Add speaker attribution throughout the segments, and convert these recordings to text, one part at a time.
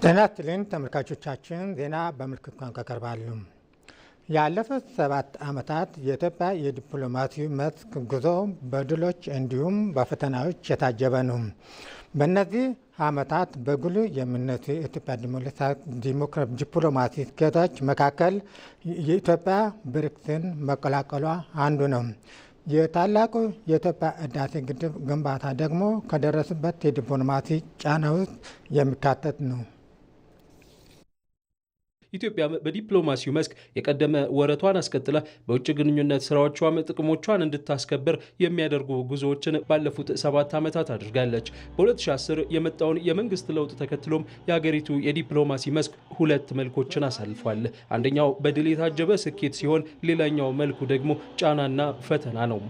Speaker 1: ጤና ይስጥልኝ ተመልካቾቻችን፣ ዜና በምልክት ቋንቋ ቀርባሉ። ያለፉት 7 ዓመታት የኢትዮጵያ የዲፕሎማሲ መስክ ጉዞ በድሎች እንዲሁም በፈተናዎች የታጀበ ነው። በእነዚህ ዓመታት በጉልህ የሚነሱ የኢትዮጵያ ዲፕሎማሲ ስኬቶች መካከል የኢትዮጵያ ብሪክስን መቀላቀሏ አንዱ ነው። የታላቁ የኢትዮጵያ ህዳሴ ግድብ ግንባታ ደግሞ ከደረሱበት የዲፕሎማሲ ጫና ውስጥ የሚካተት ነው።
Speaker 2: ኢትዮጵያ በዲፕሎማሲው መስክ የቀደመ ወረቷን አስቀጥላ በውጭ ግንኙነት ስራዎቿም ጥቅሞቿን እንድታስከብር የሚያደርጉ ጉዞዎችን ባለፉት 7 ዓመታት አድርጋለች። በ2010 የመጣውን የመንግስት ለውጥ ተከትሎም የሀገሪቱ የዲፕሎማሲ መስክ 2 መልኮችን አሳልፏል። አንደኛው በድል የታጀበ ስኬት ሲሆን፣ ሌላኛው መልኩ ደግሞ ጫናና ፈተና ነው።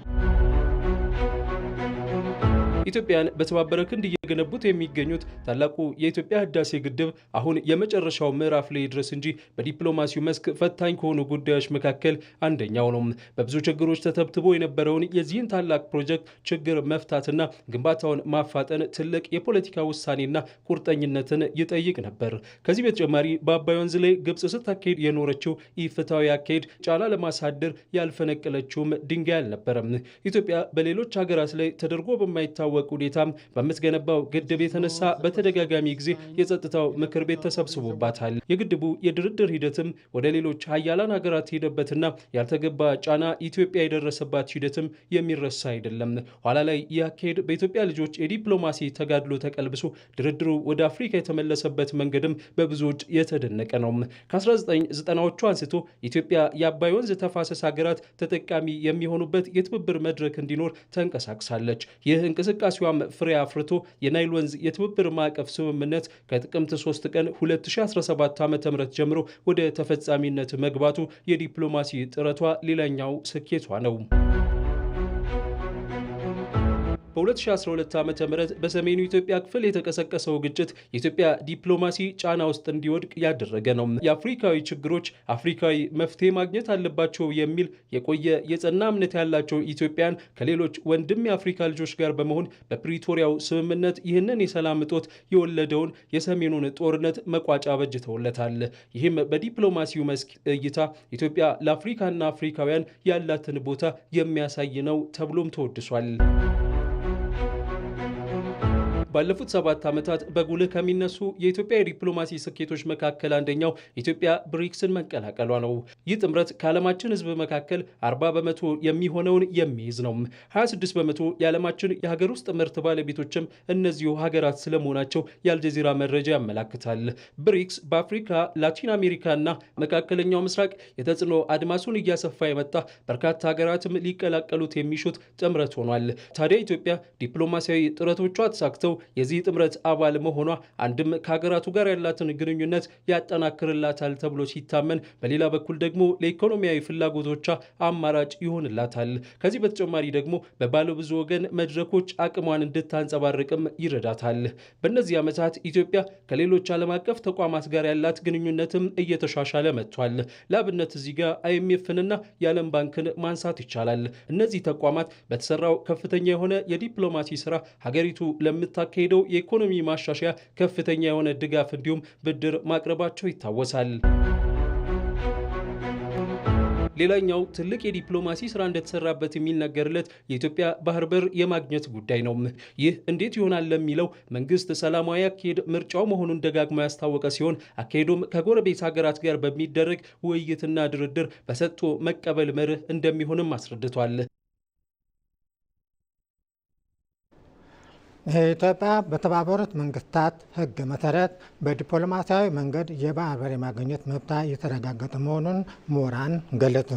Speaker 2: ኢትዮጵያን በተባበረ ክንድ እየገነቡት የሚገኙት ታላቁ የኢትዮጵያ ህዳሴ ግድብ አሁን የመጨረሻው ምዕራፍ ላይ ድረስ እንጂ በዲፕሎማሲው መስክ ፈታኝ ከሆኑ ጉዳዮች መካከል አንደኛው ነው። በብዙ ችግሮች ተተብትቦ የነበረውን የዚህን ታላቅ ፕሮጀክት ችግር መፍታትና ግንባታውን ማፋጠን ትልቅ የፖለቲካ ውሳኔና ቁርጠኝነትን ይጠይቅ ነበር። ከዚህ በተጨማሪ በአባይ ወንዝ ላይ ግብጽ ስታካሄድ የኖረችው ኢፍትሐዊ አካሄድ ጫና ለማሳደር ያልፈነቀለችውም ድንጋይ አልነበረም። ኢትዮጵያ በሌሎች ሀገራት ላይ ተደርጎ በማይታወቅ ሁኔታ በምትገነባው ግድብ የተነሳ በተደጋጋሚ ጊዜ የጸጥታው ምክር ቤት ተሰብስቦባታል። የግድቡ የድርድር ሂደትም ወደ ሌሎች ሀያላን ሀገራት ሄደበትና ያልተገባ ጫና ኢትዮጵያ የደረሰባት ሂደትም የሚረሳ አይደለም። ኋላ ላይ ያካሄድ በኢትዮጵያ ልጆች የዲፕሎማሲ ተጋድሎ ተቀልብሶ ድርድሩ ወደ አፍሪካ የተመለሰበት መንገድም በብዙዎች የተደነቀ ነው። ከ1990ዎቹ አንስቶ ኢትዮጵያ የአባይ ወንዝ ተፋሰስ ሀገራት ተጠቃሚ የሚሆኑበት የትብብር መድረክ እንዲኖር ተንቀሳቅሳለች። ይህ እንቅስቃሴዋም ፍሬ አፍርቶ የናይል ወንዝ የትብብር ማዕቀፍ ስምምነት ከጥቅምት 3 ቀን 2017 ዓ.ም ጀምሮ ወደ ተፈጻሚነት መግባቱ የዲፕሎማሲ ጥረቷ ሌላኛው ስኬቷ ነው። በ2012 ዓ.ም በሰሜኑ ኢትዮጵያ ክፍል የተቀሰቀሰው ግጭት የኢትዮጵያ ዲፕሎማሲ ጫና ውስጥ እንዲወድቅ ያደረገ ነው። የአፍሪካዊ ችግሮች አፍሪካዊ መፍትሄ ማግኘት አለባቸው የሚል የቆየ የጸና እምነት ያላቸው ኢትዮጵያን ከሌሎች ወንድም የአፍሪካ ልጆች ጋር በመሆን በፕሪቶሪያው ስምምነት ይህንን የሰላም እጦት የወለደውን የሰሜኑን ጦርነት መቋጫ በጅተውለታል። ይህም በዲፕሎማሲው መስክ እይታ ኢትዮጵያ ለአፍሪካና አፍሪካውያን ያላትን ቦታ የሚያሳይ ነው ተብሎም ተወድሷል። ባለፉት 7 ዓመታት በጉልህ ከሚነሱ የኢትዮጵያ የዲፕሎማሲ ስኬቶች መካከል አንደኛው ኢትዮጵያ ብሪክስን መቀላቀሏ ነው። ይህ ጥምረት ከዓለማችን ሕዝብ መካከል 40 በመቶ የሚሆነውን የሚይዝ ነው። 26 በመቶ የዓለማችን የሀገር ውስጥ ምርት ባለቤቶችም እነዚሁ ሀገራት ስለመሆናቸው የአልጀዚራ መረጃ ያመላክታል። ብሪክስ በአፍሪካ፣ ላቲን አሜሪካና መካከለኛው ምስራቅ የተጽዕኖ አድማሱን እያሰፋ የመጣ በርካታ ሀገራትም ሊቀላቀሉት የሚሹት ጥምረት ሆኗል። ታዲያ ኢትዮጵያ ዲፕሎማሲያዊ ጥረቶቿ ተሳክተው የዚህ ጥምረት አባል መሆኗ አንድም ከሀገራቱ ጋር ያላትን ግንኙነት ያጠናክርላታል ተብሎ ሲታመን፣ በሌላ በኩል ደግሞ ለኢኮኖሚያዊ ፍላጎቶቿ አማራጭ ይሆንላታል። ከዚህ በተጨማሪ ደግሞ በባለብዙ ወገን መድረኮች አቅሟን እንድታንጸባርቅም ይረዳታል። በእነዚህ ዓመታት ኢትዮጵያ ከሌሎች ዓለም አቀፍ ተቋማት ጋር ያላት ግንኙነትም እየተሻሻለ መጥቷል። ለአብነት እዚህ ጋር IMFንና የዓለም ባንክን ማንሳት ይቻላል። እነዚህ ተቋማት በተሰራው ከፍተኛ የሆነ የዲፕሎማሲ ስራ ሀገሪቱ ለምታ ሄደው የኢኮኖሚ ማሻሻያ ከፍተኛ የሆነ ድጋፍ እንዲሁም ብድር ማቅረባቸው ይታወሳል። ሌላኛው ትልቅ የዲፕሎማሲ ስራ እንደተሰራበት የሚነገርለት የኢትዮጵያ ባህር በር የማግኘት ጉዳይ ነው። ይህ እንዴት ይሆናል ለሚለው መንግስት ሰላማዊ አካሄድ ምርጫው መሆኑን ደጋግሞ ያስታወቀ ሲሆን አካሄዱም ከጎረቤት ሀገራት ጋር በሚደረግ ውይይትና ድርድር በሰጥቶ መቀበል መርህ እንደሚሆንም አስረድቷል።
Speaker 1: ኢትዮጵያ በተባበሩት መንግስታት ሕግ መሰረት በዲፕሎማሲያዊ መንገድ የባህር በር የማግኘት መብቷ የተረጋገጠ መሆኑን ምሁራን ገለጹ።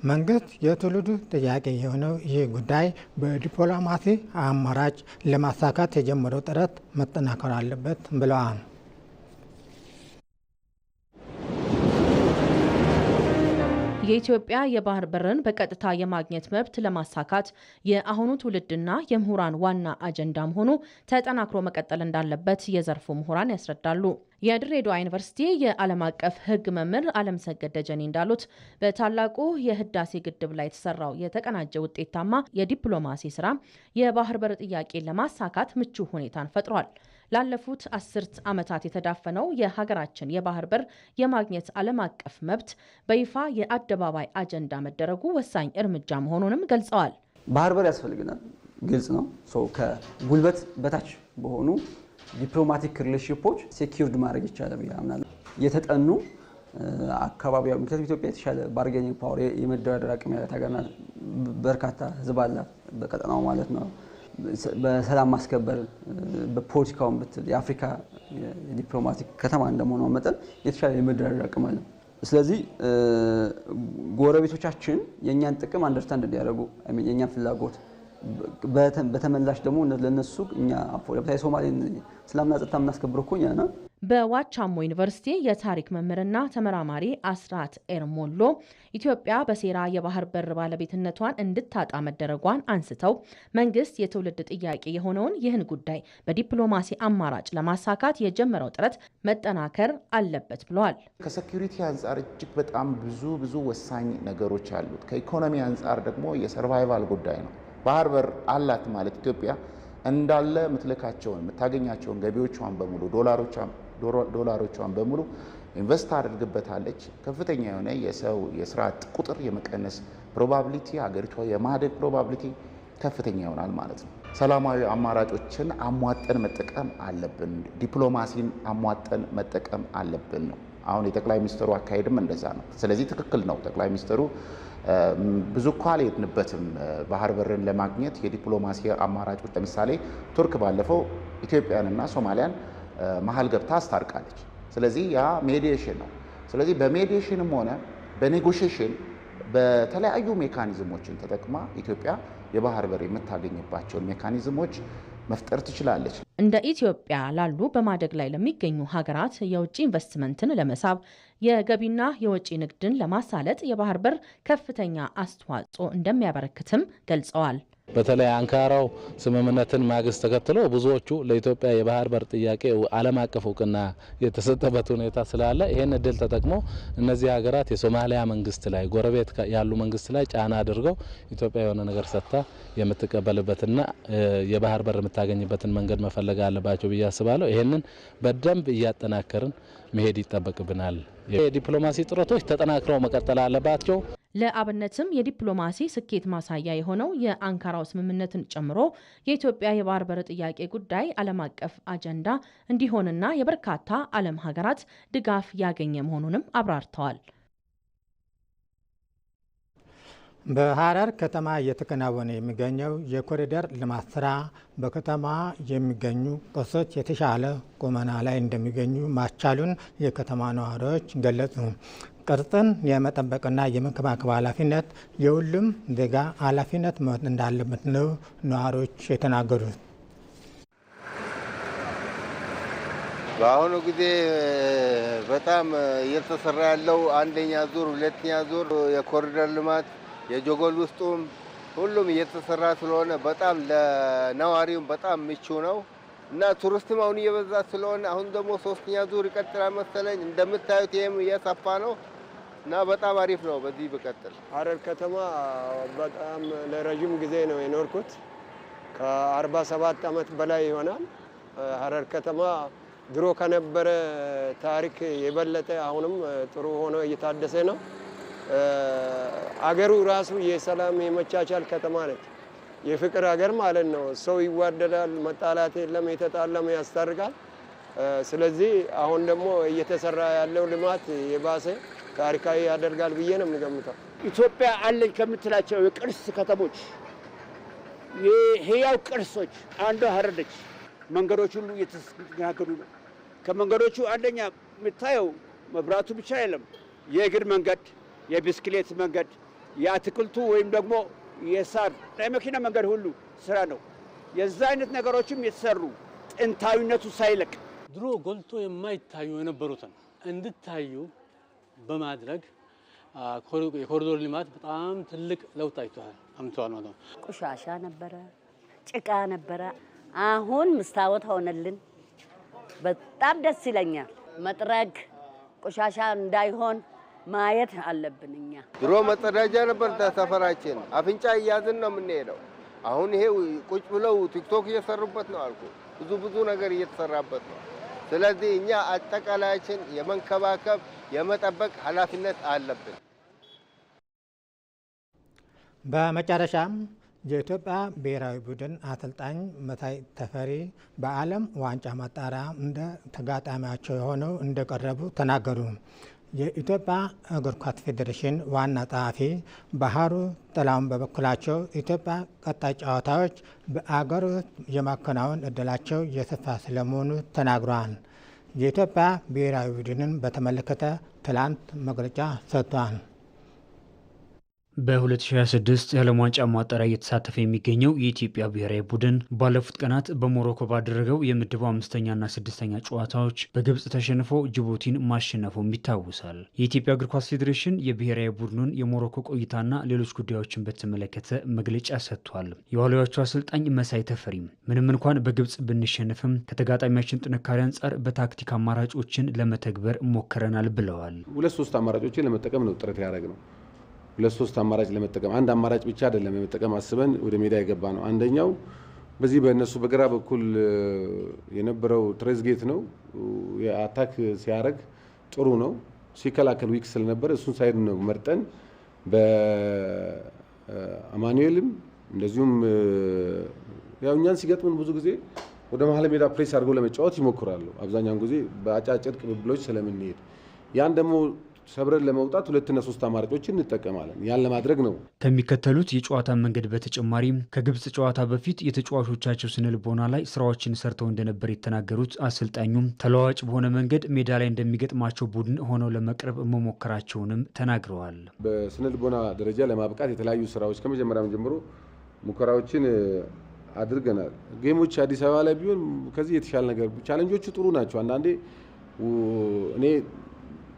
Speaker 1: መንግስት የትውልዱ ጥያቄ የሆነው ይህ ጉዳይ በዲፕሎማሲ አማራጭ ለማሳካት የጀመረው ጥረት መጠናከር አለበት ብለዋል።
Speaker 3: የኢትዮጵያ የባህር በርን በቀጥታ የማግኘት መብት ለማሳካት የአሁኑ ትውልድና የምሁራን ዋና አጀንዳ መሆኑ ተጠናክሮ መቀጠል እንዳለበት የዘርፉ ምሁራን ያስረዳሉ። የድሬዳዋ ዩኒቨርሲቲ የዓለም አቀፍ ሕግ መምህር አለምሰገድ ደጀኔ እንዳሉት በታላቁ የህዳሴ ግድብ ላይ የተሰራው የተቀናጀ ውጤታማ የዲፕሎማሲ ስራ የባህር በር ጥያቄን ለማሳካት ምቹ ሁኔታን ፈጥሯል። ላለፉት 10 ዓመታት የተዳፈነው የሀገራችን የባህር በር የማግኘት ዓለም አቀፍ መብት በይፋ የአደባባይ አጀንዳ መደረጉ ወሳኝ እርምጃ መሆኑንም ገልጸዋል።
Speaker 4: ባህር በር ያስፈልገናል፣ ግልጽ ነው። ከጉልበት በታች በሆኑ ዲፕሎማቲክ ሪሌሽንሺፖች ሴኪዩርድ ማድረግ ይቻላል ያምናል። የተጠኑ አካባቢያዊ ምክንያቱም ኢትዮጵያ የተሻለ ባርጌኒንግ ፓወር የመደራደር አቅም ያላት ሀገር ናት። በርካታ ህዝብ አላት በቀጠናው ማለት ነው። በሰላም ማስከበር በፖለቲካውን ብትል የአፍሪካ ዲፕሎማቲክ ከተማ እንደመሆኗ መጠን የተሻለ የመደራደር አቅም አለ። ስለዚህ ጎረቤቶቻችን የኛን ጥቅም አንደርስታንድ እንዲያደርጉ የኛን ፍላጎት በተመላሽ ደግሞ ለነሱ እኛ ለምሳሌ ሶማሌን ሰላምና ጸጥታ የምናስከብረው እኮ እኛ ነን።
Speaker 3: በዋቻሞ ዩኒቨርሲቲ የታሪክ መምህርና ተመራማሪ አስራት ኤርሞሎ ኢትዮጵያ በሴራ የባህር በር ባለቤትነቷን እንድታጣ መደረጓን አንስተው መንግስት የትውልድ ጥያቄ የሆነውን ይህን ጉዳይ በዲፕሎማሲ አማራጭ ለማሳካት የጀመረው ጥረት መጠናከር አለበት ብለዋል።
Speaker 5: ከሴኩሪቲ አንጻር እጅግ በጣም ብዙ ወሳኝ ነገሮች አሉት። ከኢኮኖሚ አንጻር ደግሞ የሰርቫይቫል ጉዳይ ነው። ባህር በር አላት ማለት ኢትዮጵያ እንዳለ ምትልካቸውን የምታገኛቸውን ገቢዎቿን በሙሉ ዶላሮቿን በሙሉ ኢንቨስት አድርግበታለች። ከፍተኛ የሆነ የሰው የስራ ቁጥር የመቀነስ ፕሮባቢሊቲ፣ ሀገሪቷ የማደግ ፕሮባቢሊቲ ከፍተኛ ይሆናል ማለት ነው። ሰላማዊ አማራጮችን አሟጠን መጠቀም አለብን። ዲፕሎማሲን አሟጠን መጠቀም አለብን ነው። አሁን የጠቅላይ ሚኒስትሩ አካሄድም እንደዛ ነው። ስለዚህ ትክክል ነው። ጠቅላይ ሚኒስትሩ ብዙ እኮ አልሄድንበትም ባህር በርን ለማግኘት የዲፕሎማሲ አማራጮች። ለምሳሌ ቱርክ ባለፈው ኢትዮጵያንና ሶማሊያን መሀል ገብታ አስታርቃለች። ስለዚህ ያ ሜዲዬሽን ነው። ስለዚህ በሜዲዬሽንም ሆነ በኔጎሽዬሽን በተለያዩ ሜካኒዝሞችን ተጠቅማ ኢትዮጵያ የባህር በር የምታገኝባቸውን ሜካኒዝሞች መፍጠር ትችላለች።
Speaker 3: እንደ ኢትዮጵያ ላሉ በማደግ ላይ ለሚገኙ ሀገራት የውጭ ኢንቨስትመንትን ለመሳብ የገቢና የወጪ ንግድን ለማሳለጥ የባህር በር ከፍተኛ አስተዋጽኦ እንደሚያበረክትም ገልጸዋል።
Speaker 6: በተለይ አንካራው ስምምነትን ማግስት ተከትሎ ብዙዎቹ ለኢትዮጵያ የባህር በር ጥያቄ ዓለም አቀፍ እውቅና የተሰጠበት ሁኔታ ስላለ ይሄን እድል ተጠቅሞ እነዚህ ሀገራት የሶማሊያ መንግስት ላይ ጎረቤት ያሉ መንግስት ላይ ጫና አድርገው ኢትዮጵያ የሆነ ነገር ሰጥታ የምትቀበልበትና የባህር በር የምታገኝበትን መንገድ መፈለግ አለባቸው ብዬ አስባለሁ። ይሄንን በደንብ እያጠናከርን መሄድ ይጠበቅብናል። የዲፕሎማሲ ጥረቶች ተጠናክረው መቀጠል አለባቸው።
Speaker 3: ለአብነትም የዲፕሎማሲ ስኬት ማሳያ የሆነው የአንካራው ስምምነትን ጨምሮ የኢትዮጵያ የባህር በር ጥያቄ ጉዳይ ዓለም አቀፍ አጀንዳ እንዲሆንና የበርካታ ዓለም ሀገራት ድጋፍ ያገኘ መሆኑንም አብራርተዋል።
Speaker 1: በሐረር ከተማ እየተከናወነ የሚገኘው የኮሪደር ልማት ስራ በከተማ የሚገኙ ቅርሶች የተሻለ ቁመና ላይ እንደሚገኙ ማስቻሉን የከተማ ነዋሪዎች ገለጹ። ቅርጽን የመጠበቅና የመንከባከብ ኃላፊነት የሁሉም ዜጋ ኃላፊነት መሆን እንዳለበት ነው ነዋሪዎች የተናገሩት።
Speaker 7: በአሁኑ ጊዜ በጣም እየተሰራ ያለው አንደኛ ዙር፣ ሁለተኛ ዙር የኮሪደር ልማት የጆጎል ውስጡም ሁሉም እየተሰራ ስለሆነ በጣም ለነዋሪውም በጣም ምቹ ነው እና ቱሪስትም አሁን እየበዛ ስለሆነ አሁን ደግሞ ሶስተኛ ዙር ይቀጥላል መሰለኝ። እንደምታዩት ይሄም እየሰፋ ነው እና በጣም አሪፍ ነው። በዚህ ብቀጥል።
Speaker 8: ሐረር ከተማ በጣም ለረጅም ጊዜ ነው የኖርኩት። ከ47 ዓመት በላይ ይሆናል። ሐረር ከተማ ድሮ ከነበረ ታሪክ የበለጠ አሁንም ጥሩ ሆኖ እየታደሰ ነው። አገሩ ራሱ የሰላም የመቻቻል ከተማ ነች። የፍቅር ሀገር ማለት ነው። ሰው ይዋደዳል፣ መጣላት የለም፣ የተጣላም ያስታርቃል። ስለዚህ አሁን ደግሞ እየተሰራ ያለው ልማት የባሰ ታሪካዊ ያደርጋል ብዬ ነው የምገምተው።
Speaker 9: ኢትዮጵያ አለኝ ከምትላቸው የቅርስ ከተሞች የህያው ቅርሶች አንዷ ሐረር ነች። መንገዶች ሁሉ እየተስተካከሉ ነው። ከመንገዶቹ አንደኛ የምታየው መብራቱ ብቻ አይደለም፣ የእግር መንገድ፣ የብስክሌት መንገድ፣ የአትክልቱ ወይም ደግሞ የሳር የመኪና መንገድ ሁሉ ስራ ነው። የዛ አይነት ነገሮችም የተሰሩ ጥንታዊነቱ ሳይለቅ
Speaker 10: ድሮ ጎልቶ የማይታዩ የነበሩትን እንድታዩ በማድረግ የኮሪዶር ልማት በጣም ትልቅ ለውጥ አምጥቷል ማለት ነው።
Speaker 11: ቆሻሻ ነበረ፣ ጭቃ ነበረ። አሁን መስታወት ሆነልን። በጣም ደስ ይለኛል። መጥረግ ቆሻሻ እንዳይሆን ማየት አለብን። እኛ
Speaker 7: ድሮ መጸዳጃ ነበር ተሰፈራችን። አፍንጫ እያዝን ነው የምንሄደው። አሁን ይሄ ቁጭ ብለው ቲክቶክ እየሰሩበት ነው አልኩ። ብዙ ነገር እየተሰራበት ነው። ስለዚህ እኛ አጠቃላያችን የመንከባከብ የመጠበቅ ኃላፊነት አለብን።
Speaker 1: በመጨረሻም የኢትዮጵያ ብሔራዊ ቡድን አሰልጣኝ መሳይ ተፈሪ በዓለም ዋንጫ ማጣሪያ እንደ ተጋጣሚያቸው የሆነው እንደቀረቡ ተናገሩ። የኢትዮጵያ እግር ኳስ ፌዴሬሽን ዋና ጸሐፊ ባህሩ ጥላሁን በበኩላቸው ኢትዮጵያ ቀጣይ ጨዋታዎች በአገር ውስጥ የማከናወን እድላቸው የሰፋ ስለመሆኑ ተናግረዋል። የኢትዮጵያ ብሔራዊ ቡድንን በተመለከተ ትላንት መግለጫ ሰጥቷል።
Speaker 12: በ2026 የዓለም ዋንጫ ማጣሪያ እየተሳተፈ የሚገኘው የኢትዮጵያ ብሔራዊ ቡድን ባለፉት ቀናት በሞሮኮ ባደረገው የምድቡ 5ኛና 6ኛ ጨዋታዎች በግብጽ ተሸንፎ ጅቡቲን ማሸነፉም ይታወሳል። የኢትዮጵያ እግር ኳስ ፌዴሬሽን የብሔራዊ ቡድኑን የሞሮኮ ቆይታና ሌሎች ጉዳዮችን በተመለከተ መግለጫ ሰጥቷል። የዋልያዎቹ አሰልጣኝ መሳይ ተፈሪም ምንም እንኳን በግብጽ ብንሸንፍም ከተጋጣሚያችን ጥንካሬ አንጻር በታክቲክ አማራጮችን ለመተግበር ሞክረናል ብለዋል።
Speaker 13: 2-3 አማራጮችን ለመጠቀም ነው ጥረት ያደረግነው። 2-3 አማራጭ ለመጠቀም አንድ አማራጭ ብቻ አይደለም ለመጠቀም አስበን ወደ ሜዳ የገባ ነው። አንደኛው በዚህ በእነሱ በግራ በኩል የነበረው ትሬዝጌት ነው። የአታክ ሲያደርግ ጥሩ ነው፣ ሲከላከል ዊክ ስለነበር እሱን ሳይድ ነው መርጠን በአማኑኤልም እንደዚሁም ያው እኛን ሲገጥምን ብዙ ጊዜ ወደ መሀል ሜዳ ፕሬስ አድርገው ለመጫወት ይሞክራሉ። አብዛኛውን ጊዜ በአጫጭር ቅብብሎች ስለምንሄድ ያን ደግሞ ሰብረን ለመውጣት 2-3 አማራጮችን እንጠቀማለን። ያን ለማድረግ ነው።
Speaker 12: ከሚከተሉት የጨዋታ መንገድ በተጨማሪም ከግብጽ ጨዋታ በፊት የተጫዋቾቻቸው ስነልቦና ላይ ስራዎችን ሰርተው እንደነበር የተናገሩት አሰልጣኙም ተለዋዋጭ በሆነ መንገድ ሜዳ ላይ እንደሚገጥማቸው ቡድን ሆነው ለመቅረብ መሞከራቸውንም ተናግረዋል።
Speaker 13: በስነልቦና ደረጃ ለማብቃት የተለያዩ ስራዎች ከመጀመሪያም ጀምሮ ሙከራዎችን አድርገናል። ጌሞች አዲስ አበባ ላይ ቢሆን ከዚህ የተሻለ ነገር ቻሌንጆቹ ጥሩ ናቸው። አንዳንዴ እኔ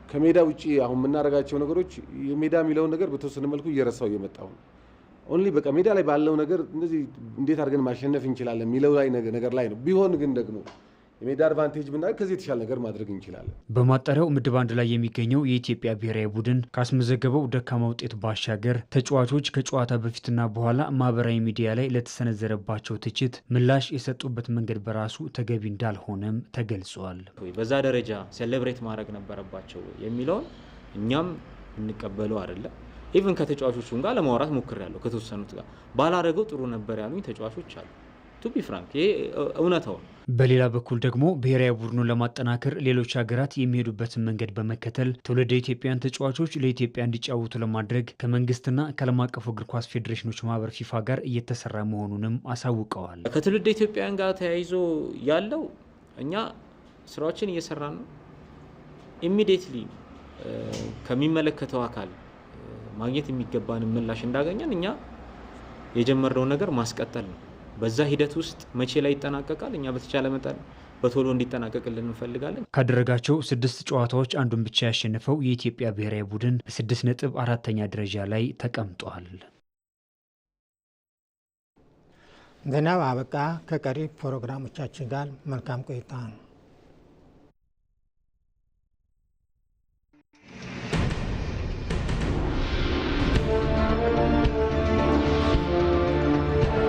Speaker 13: ከሜዳ ውጪ አሁን የምናደርጋቸው ነገሮች የሜዳ የሚለውን ነገር በተወሰነ መልኩ እየረሳው እየመጣው ነው። ኦንሊ በቃ ሜዳ ላይ ባለው ነገር እንደዚህ እንዴት አድርገን ማሸነፍ እንችላለን የሚለው ላይ ነገር ላይ ነው። ቢሆን ግን ደግሞ የሜዳ አድቫንቴጅ ብናደርግ ከዚህ የተሻለ ነገር ማድረግ እንችላለን።
Speaker 12: በማጣሪያው ምድብ 1 ላይ የሚገኘው የኢትዮጵያ ብሔራዊ ቡድን ካስመዘገበው ደካማ ውጤት ባሻገር ተጫዋቾች ከጨዋታ በፊትና በኋላ ማህበራዊ ሚዲያ ላይ ለተሰነዘረባቸው ትችት ምላሽ የሰጡበት መንገድ በራሱ ተገቢ እንዳልሆነም ተገልጿል።
Speaker 14: በዛ ደረጃ ሴሌብሬት ማድረግ ነበረባቸው የሚለውን እኛም እንቀበለው አይደለም። ኢቭን ከተጫዋቾቹም ጋር ለማውራት ሞክሬያለሁ። ከተወሰኑት ጋር ባላረገው ጥሩ ነበር ያሉኝ ተጫዋቾች አሉ። ቱ ቢ ፍራንክ ይሄ እውነታው ነው።
Speaker 12: በሌላ በኩል ደግሞ ብሔራዊ ቡድኑን ለማጠናከር ሌሎች ሀገራት የሚሄዱበትን መንገድ በመከተል ትውልደ ኢትዮጵያውያን ተጫዋቾች ለኢትዮጵያ እንዲጫወቱ ለማድረግ ከመንግስትና ከዓለም አቀፉ እግር ኳስ ፌዴሬሽኖች ማህበር ፊፋ ጋር እየተሰራ መሆኑንም አሳውቀዋል።
Speaker 14: ከትውልደ ኢትዮጵያውያን ጋር ተያይዞ ያለው እኛ ስራዎችን እየሰራን ነው። ኢሚዲየትሊ ከሚመለከተው አካል ማግኘት የሚገባን ምላሽ እንዳገኘን እኛ የጀመርነው ነገር ማስቀጠል ነው። በዛ ሂደት ውስጥ መቼ ላይ ይጠናቀቃል? እኛ በተቻለ መጠን በቶሎ እንዲጠናቀቅልን እንፈልጋለን።
Speaker 12: ካደረጋቸው 6 ጨዋታዎች አንዱን ብቻ ያሸነፈው የኢትዮጵያ ብሔራዊ ቡድን በ6 ነጥብ 4ኛ ደረጃ ላይ ተቀምጧል።
Speaker 1: ዜናው አበቃ። ከቀሪ ፕሮግራሞቻችን ጋር መልካም ቆይታ ነው።